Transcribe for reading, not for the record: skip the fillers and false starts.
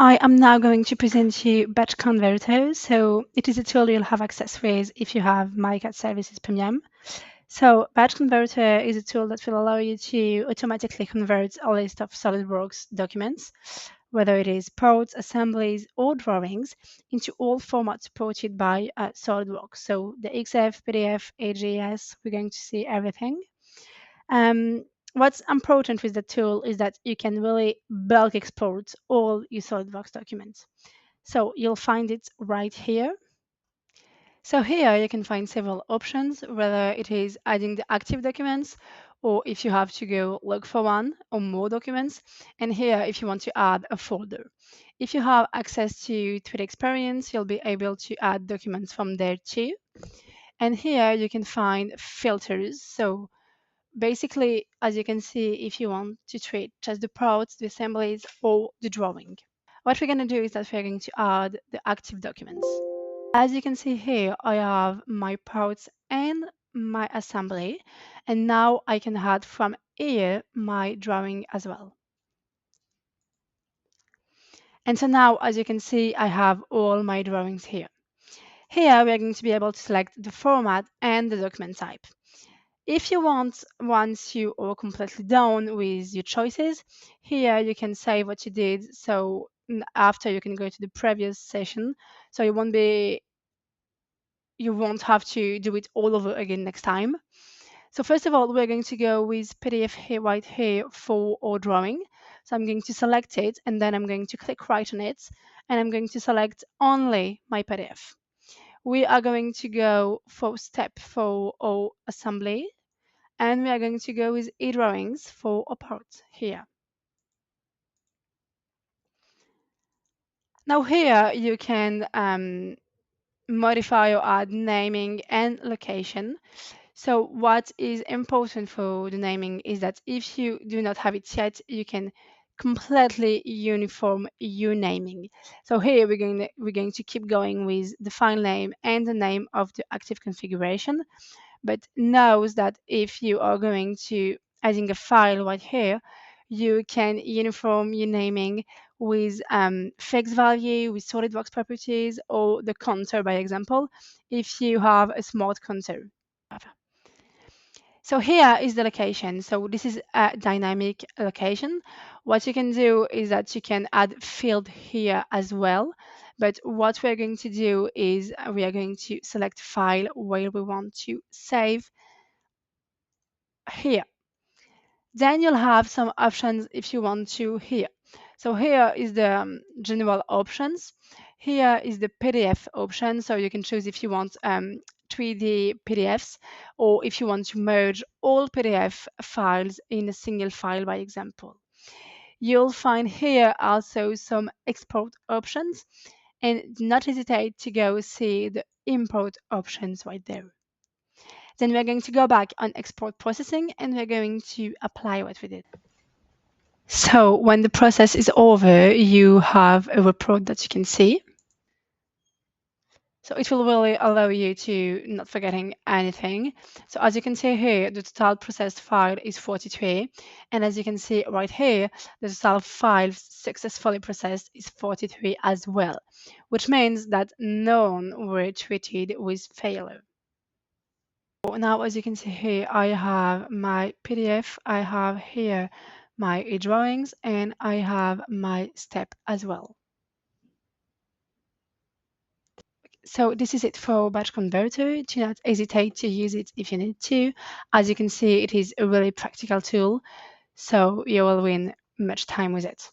I am now going to present you BatchConverter. So it is a tool you'll have access with if you have MyCat Services Premium. So BatchConverter is a tool that will allow you to automatically convert a list of SOLIDWORKS documents, whether it is ports, assemblies, or drawings, into all formats supported by SOLIDWORKS. So the XF, PDF, IGES, we're going to see everything. What's important with the tool is that you can really bulk export all your SOLIDWORKS documents. So you'll find it right here. So here you can find several options, whether it is adding the active documents or if you have to go look for one or more documents. And here, if you want to add a folder. If you have access to Twitter Experience, you'll be able to add documents from there too. And here you can find filters. So basically, as you can see, if you want to treat just the parts, the assemblies, or the drawing. What we're going to do is that we're going to add the active documents. As you can see here, I have my parts and my assembly, and now I can add from here my drawing as well. And so now, as you can see, I have all my drawings here. Here, we're going to be able to select the format and the document type. If you want, once you are completely done with your choices, here you can save what you did. So after you can go to the previous session, so you won't have to do it all over again next time. So first of all, we're going to go with PDF here, right here for our drawing. So I'm going to select it, and then I'm going to click right on it, and I'm going to select only my PDF. We are going to go for step for our assembly, and we are going to go with e-drawings for a part here. Now here you can modify or add naming and location. So what is important for the naming is that if you do not have it yet, you can completely uniform your naming. So here we're going to keep going with the file name and the name of the active configuration, but knows that if you are going to adding a file right here, you can uniform your naming with fixed value, with SolidWorks properties, or the counter, by example, if you have a smart counter. So here is the location. So this is a dynamic location. What you can do is that you can add field here as well. But what we're going to do is we are going to select file where we want to save here. Then you'll have some options if you want to here. So here is the general options. Here is the PDF option. So you can choose if you want 3D PDFs or if you want to merge all PDF files in a single file, by example. You'll find here also some export options, and do not hesitate to go see the import options right there. Then we're going to go back on export processing, and we're going to apply what we did. So when the process is over, you have a report that you can see. So it will really allow you to not forgetting anything. So as you can see here, the total processed file is 43. And as you can see right here, the total file successfully processed is 43 as well, which means that none were treated with failure. Now, as you can see here, I have my PDF, I have here my drawings, and I have my step as well. So this is it for BatchConverter. Do not hesitate to use it if you need to. As you can see, it is a really practical tool, so you will win much time with it.